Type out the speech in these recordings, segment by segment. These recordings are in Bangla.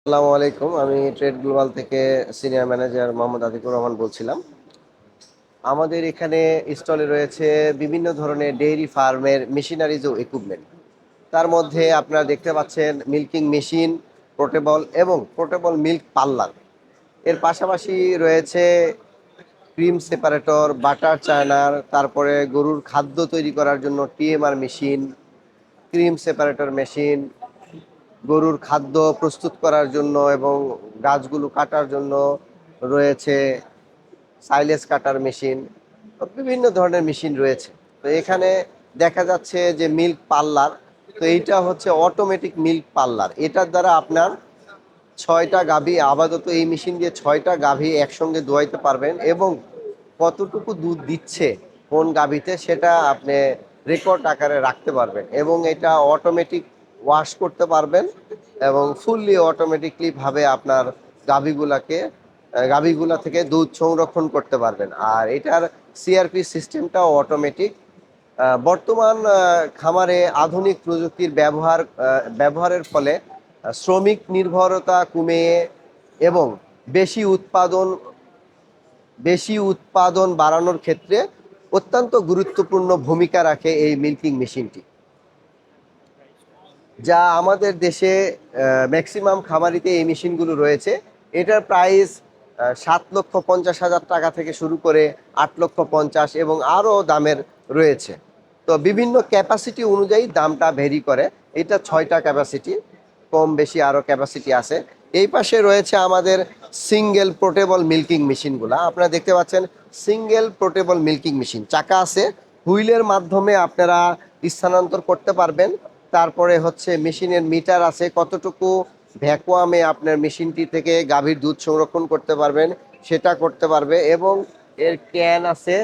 আসসালামু আলাইকুম। আমি ট্রেড গ্লোবাল থেকে সিনিয়র ম্যানেজার মোহাম্মদ আতিকুর রহমান বলছিলাম। আমাদের এখানে স্টলে রয়েছে বিভিন্ন ধরনের ডেইরি ফার্মের মেশিনারিজ ও ইকুইপমেন্ট। তার মধ্যে আপনারা দেখতে পাচ্ছেন milking machine, portable milk parlour. এর পাশাপাশি রয়েছে ক্রিম সেপারেটর, বাটার চার্নার, তারপরে গরুর খাদ্য তৈরি করার জন্য TMR machine, cream separator machine, গরুর খাদ্য প্রস্তুত করার জন্য এবং গাছগুলো কাটার জন্য রয়েছে সাইলেজ কাটার মেশিন। বিভিন্ন ধরনের মেশিন রয়েছে। তো এখানে দেখা যাচ্ছে যে মিল্ক পার্লার, তো এইটা হচ্ছে অটোমেটিক মিল্ক পার্লার। এটার দ্বারা আপনার ৬টা গাভী, আপাতত এই মেশিন দিয়ে ৬টা গাভী একসঙ্গে দোয়াইতে পারবেন এবং কতটুকু দুধ দিচ্ছে কোন গাভীতে সেটা আপনি রেকর্ড আকারে রাখতে পারবেন এবং এটা অটোমেটিক ওয়াশ করতে পারবেন এবং ফুললি অটোমেটিকলি ভাবে আপনার গাভীগুলাকে গাভীগুলা থেকে দুধ সংরক্ষণ করতে পারবেন। আর এটার সিআরপি সিস্টেমটাও অটোমেটিক। বর্তমান খামারে আধুনিক প্রযুক্তির ব্যবহারের ফলে শ্রমিক নির্ভরতা কমিয়ে এবং বেশি উৎপাদন বেশি উৎপাদন বাড়ানোর ক্ষেত্রে অত্যন্ত গুরুত্বপূর্ণ ভূমিকা রাখে এই মিল্কিং মেশিনটি, যা আমাদের দেশে ম্যাক্সিমাম খামারিতে এই মেশিনগুলো রয়েছে। এটার প্রাইস 7,50,000 টাকা থেকে শুরু করে 8,50,000 এবং আরও দামের রয়েছে। তো বিভিন্ন ক্যাপাসিটি অনুযায়ী দামটা ভেরি করে। এটা 6টা ক্যাপাসিটি, কম বেশি আরও ক্যাপাসিটি আছে। এই পাশে রয়েছে আমাদের সিঙ্গেল পোর্টেবল মিল্কিং মেশিনগুলা। আপনারা দেখতে পাচ্ছেন সিঙ্গেল পোর্টেবল মিল্কিং মেশিন, চাকা আছে, হুইলের মাধ্যমে আপনারা স্থানান্তর করতে পারবেন। তারপরে হচ্ছে মেশিনের মিটার আছে, কতটুকু ভ্যাকুয়ামে আপনার মেশিনটি থেকে গাভীর দুধ সংরক্ষণ করতে পারবেন সেটা করতে পারবে। এর ক্যান আছে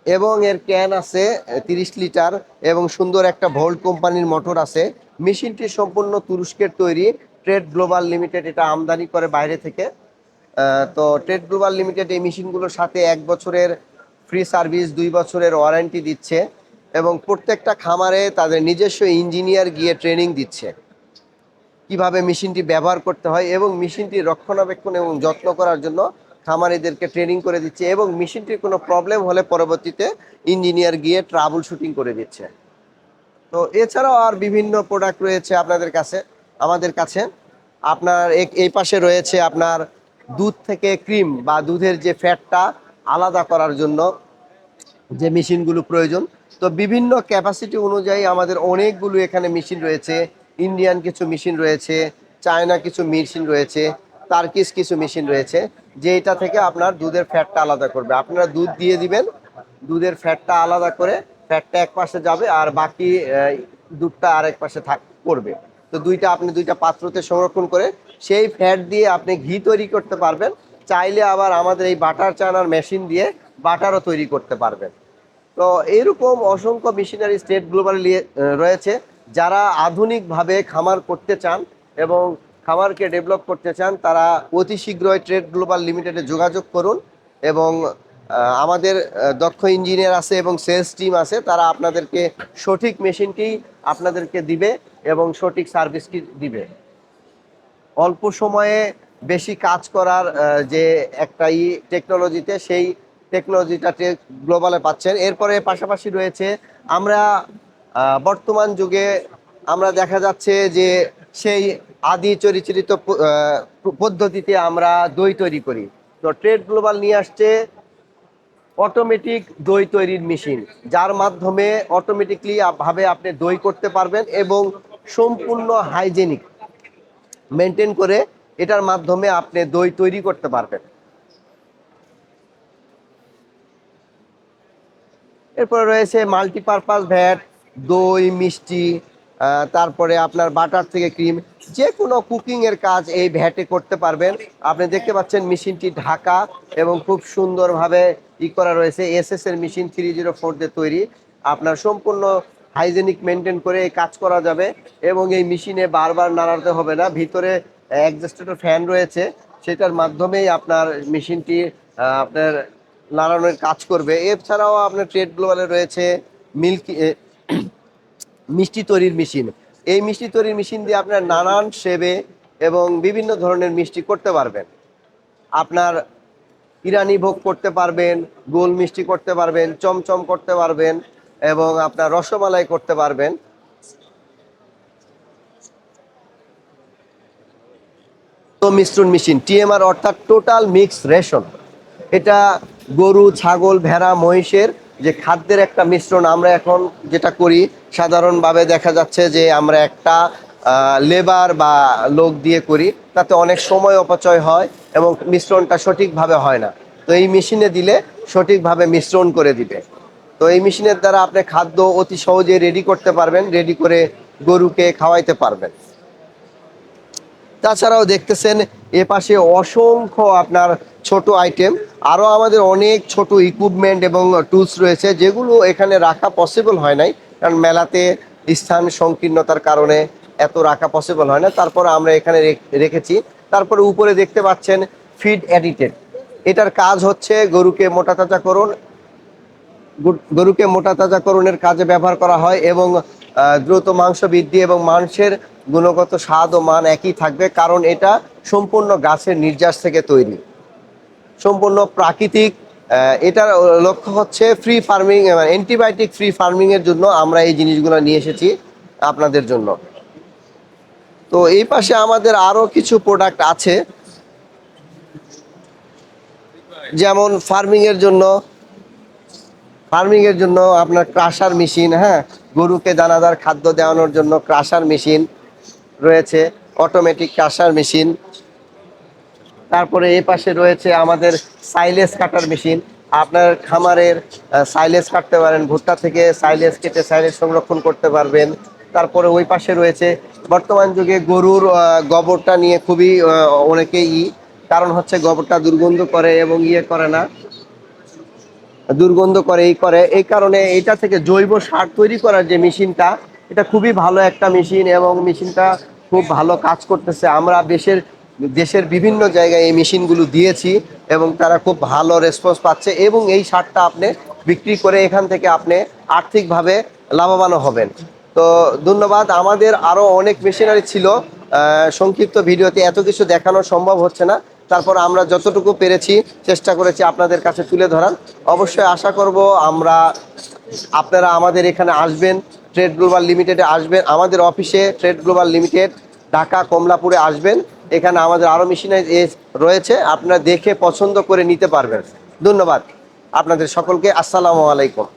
এর ক্যান আছে 30 লিটার এবং সুন্দর একটা ভোল্ট কোম্পানির মোটর আছে। মেশিনটি সম্পূর্ণ তুরস্কের তৈরি। ট্রেড গ্লোবাল লিমিটেড এটা আমদানি করে বাইরে থেকে। তো ট্রেড গ্লোবাল লিমিটেড এই মেশিনগুলোর সাথে 1 বছরের ফ্রি সার্ভিস, 2 বছরের ওয়ারেন্টি দিচ্ছে এবং প্রত্যেকটা খামারে তাদের নিজস্ব ইঞ্জিনিয়ার গিয়ে ট্রেনিং দিচ্ছে কিভাবে মেশিনটি ব্যবহার করতে হয় এবং মেশিনটি রক্ষণাবেক্ষণ এবং যত্ন করার জন্য খামারিদেরকে ট্রেনিং করে দিচ্ছে এবং মেশিনটির কোনো প্রবলেম হলে পরবর্তীতে ইঞ্জিনিয়ার গিয়ে ট্রাবল শুটিং করে দিচ্ছে। তো এছাড়াও আর বিভিন্ন প্রোডাক্ট রয়েছে আমাদের কাছে। আপনার এই পাশে রয়েছে আপনার দুধ থেকে ক্রিম বা দুধের যে ফ্যাটটা আলাদা করার জন্য যে মেশিনগুলো প্রয়োজন। তো বিভিন্ন ক্যাপাসিটি অনুযায়ী আমাদের অনেকগুলো এখানে মেশিন রয়েছে। ইন্ডিয়ান কিছু মেশিন রয়েছে, চায়না কিছু মেশিন রয়েছে, টার্কিশ কিছু মেশিন রয়েছে, যে এটা থেকে আপনার দুধের ফ্যাটটা আলাদা করবে। আপনারা দুধ দিয়ে দিবেন, দুধের ফ্যাটটা আলাদা করে ফ্যাটটা এক পাশে যাবে আর বাকি দুধটা আরেক পাশে করবে। তো আপনি দুইটা পাত্রতে সংরক্ষণ করে সেই ফ্যাট দিয়ে আপনি ঘি তৈরি করতে পারবেন। চাইলে আবার আমাদের এই বাটার চানার মেশিন দিয়ে বাটারও তৈরি করতে পারবেন। তো এইরকম অসংখ্য মিশনারি স্টেট গ্লোবালি রয়েছে। যারা আধুনিকভাবে খামার করতে চান এবং খামারকে ডেভেলপ করতে চান, তারা অতি শীঘ্রই ট্রেড গ্লোবাল লিমিটেডে যোগাযোগ করুন এবং আমাদের দক্ষ ইঞ্জিনিয়ার আছে এবং সেলস টিম আছে, তারা আপনাদেরকে সঠিক মেশিনটি আপনাদেরকে দিবে এবং সঠিক সার্ভিসটি দিবে। অল্প সময়ে বেশি কাজ করার যে একটা টেকনোলজিতে, সেই টেকনোলজিটা গ্লোবালে পাচ্ছেন। এরপরে পাশাপাশি রয়েছে আমরা বর্তমান যুগে আমরা দেখা যাচ্ছে যে সেই আদি চরিচিরিত পদ্ধতিতে আমরা দই তৈরি করি। তো ট্রেড গ্লোবাল নিয়ে আসছে অটোমেটিক দই তৈরির মেশিন, যার মাধ্যমে অটোমেটিকলি ভাবে আপনি দই করতে পারবেন এবং সম্পূর্ণ হাইজেনিক মেনটেন করে এটার মাধ্যমে আপনি দই তৈরি করতে পারবেন। এরপরে রয়েছে মাল্টিপারপাস ভ্যাট, দই, মিষ্টি, তারপরে আপনার বাটার থেকে ক্রিম, যে কোনো কুকিংয়ের কাজ এই ভ্যাটে করতে পারবেন। আপনি দেখতে পাচ্ছেন মেশিনটি ঢাকা এবং খুব সুন্দরভাবে করা রয়েছে। এসএস এর মেশিন 304 দিয়ে তৈরি। আপনার সম্পূর্ণ হাইজেনিক মেনটেন করে এই কাজ করা যাবে এবং এই মেশিনে বারবার নাড়াতে হবে না। ভিতরে অ্যাডজাস্টেড ফ্যান রয়েছে, সেটার মাধ্যমেই আপনার মেশিনটি আপনার নাড়ানোর কাজ করবে। এছাড়াও আপনার ট্রেড গ্লোবালে রয়েছে মিল্কি মিষ্টি তৈরির মেশিন। এই মিষ্টি তৈরির মেশিন দিয়ে আপনার নানান শেপে এবং বিভিন্ন ধরনের মিষ্টি করতে পারবেন। আপনার ইরানি ভোগ করতে পারবেন, গোল মিষ্টি করতে পারবেন, চমচম করতে পারবেন এবং আপনার রসমালাই করতে পারবেন। তো মিশ্রণ মেশিন টিএমআর অর্থাৎ টোটাল মিক্স রেশন, এটা গরু, ছাগল, ভেড়া, মহিষের যে খাদ্যের একটা মিশ্রণ আমরা এখন যেটা করি, সাধারণভাবে দেখা যাচ্ছে যে আমরা একটা লেবার বা লোক দিয়ে করি, তাতে অনেক সময় অপচয় হয় এবং মিশ্রণটা সঠিকভাবে হয় না। তো এই মেশিনে দিলে সঠিকভাবে মিশ্রণ করে দিবে। তো এই মেশিনের দ্বারা আপনি খাদ্য অতি সহজে রেডি করতে পারবেন, রেডি করে গরুকে খাওয়াইতে পারবেন। তাছাড়াও দেখতেছেন এ পাশে অসংখ্য আপনার ছোট আইটেম, আরও আমাদের অনেক ছোট ইকুইপমেন্ট এবং টুলস রয়েছে যেগুলো এখানে রাখা পসিবল হয় নাই, কারণ মেলাতে স্থান সংকীর্ণতার কারণে এত রাখা পসিবল হয় না। তারপর আমরা এখানে রেখেছি। তারপরে উপরে দেখতে পাচ্ছেন ফিড এডিটেড, এটার কাজ হচ্ছে গরুকে মোটা তাজাকরণের কাজে ব্যবহার করা হয় এবং দ্রুত মাংস বৃদ্ধি এবং মাংসের গুণগত স্বাদ ও মান একই থাকবে, কারণ এটা সম্পূর্ণ গাছের নির্যাস থেকে তৈরি, সম্পূর্ণ প্রাকৃতিক। এটার লক্ষ্য হচ্ছে ফ্রি ফার্মিং, অ্যান্টিবায়োটিক ফ্রি ফার্মিংয়ের জন্য আমরা এই জিনিসগুলো নিয়ে এসেছি আপনাদের জন্য। তো এই পাশে আমাদের আরও কিছু প্রোডাক্ট আছে, যেমন ফার্মিংয়ের জন্য আপনার ক্রাশার মেশিন, হ্যাঁ, গরুকে দানাদার খাদ্য দেওয়ানোর জন্য ক্রাশার মেশিন রয়েছে, অটোমেটিক ক্রাশার মেশিন। তারপরে এই পাশে রয়েছে আমাদের সাইলেজ কাটার মেশিন, আপনার খামারের সাইলেজ কাটতে পারেন, ভুট্টা থেকে সাইলেজ কেটে সাইলেজ সংরক্ষণ করতে পারবেন। তারপরে ওই পাশে রয়েছে বর্তমান যুগে গরুর গোবরটা নিয়ে খুবই অনেকেই কারণ হচ্ছে গোবরটা দুর্গন্ধ করে এবং করে না, দুর্গন্ধ করে এই কারণে এটা থেকে জৈব সার তৈরি করার যে মেশিনটা, এটা খুবই ভালো একটা মেশিন এবং মেশিনটা খুব ভালো কাজ করতেছে। আমরা দেশের বিভিন্ন জায়গায় এই মেশিনগুলো দিয়েছি এবং তারা খুব ভালো রেসপন্স পাচ্ছে এবং এই সারটা আপনি বিক্রি করে এখান থেকে আপনি আর্থিকভাবে লাভবানও হবেন। তো ধন্যবাদ। আমাদের আরও অনেক মেশিনারি ছিল, সংক্ষিপ্ত ভিডিওতে এত কিছু দেখানো সম্ভব হচ্ছে না, তারপর আমরা যতটুকু পেরেছি চেষ্টা করেছি আপনাদের কাছে তুলে ধরার। অবশ্যই আশা করব আপনারা আমাদের এখানে আসবেন, ট্রেড গ্লোবাল লিমিটেডে আসবেন, আমাদের অফিসে ট্রেড গ্লোবাল লিমিটেড ঢাকা কমলাপুরে আসবেন। এখানে আমাদের আরও মেশিনারি রয়েছে, আপনারা দেখে পছন্দ করে নিতে পারবেন। ধন্যবাদ আপনাদের সকলকে। আসসালামু আলাইকুম।